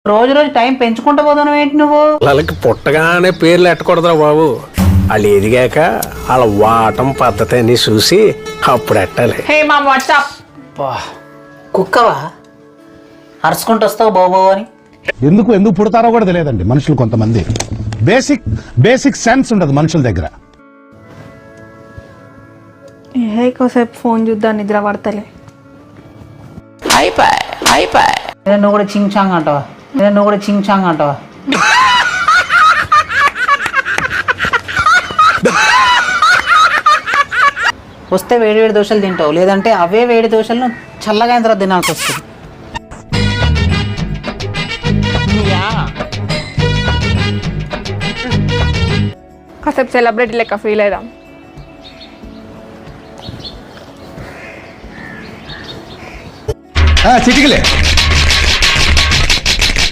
రోజు రోజు టైం పెంచుకుంటూ పోతున్నావు ఏంటి నువ్వు? వాళ్ళకి పుట్టగానే పేర్లు ఎట్టకూడదురా బాబు. వాళ్ళు ఎదిగాక వాళ్ళ వాటం పద్ధతి అని చూసి అప్పుడు ఎట్టాలి. హే మామ్ వాట్సాప్. కుక్కవా అరుచుకుంటూ వస్తావు బాబు అని? ఎందుకు పుడతారో కూడా తెలియదండి మనుషులు. కొంతమంది బేసిక్ సెన్స్ ఉండదు మనుషుల దగ్గర. ఎక్కువసేపు ఫోన్ చూద్దాం, నిద్ర పడతలే. నువ్వు కూడా చింగ్ చాంగ్ అంటావా? వస్తే వేడి వేడి దోశలు తింటావు, లేదంటే అవే వేడి దోశలను చల్లగా అయిన తర్వాత తినాల్సి వస్తుంది. కాసేపు సెలబ్రిటీ లెక్క ఫీల్ అవుదాం. చిటికలే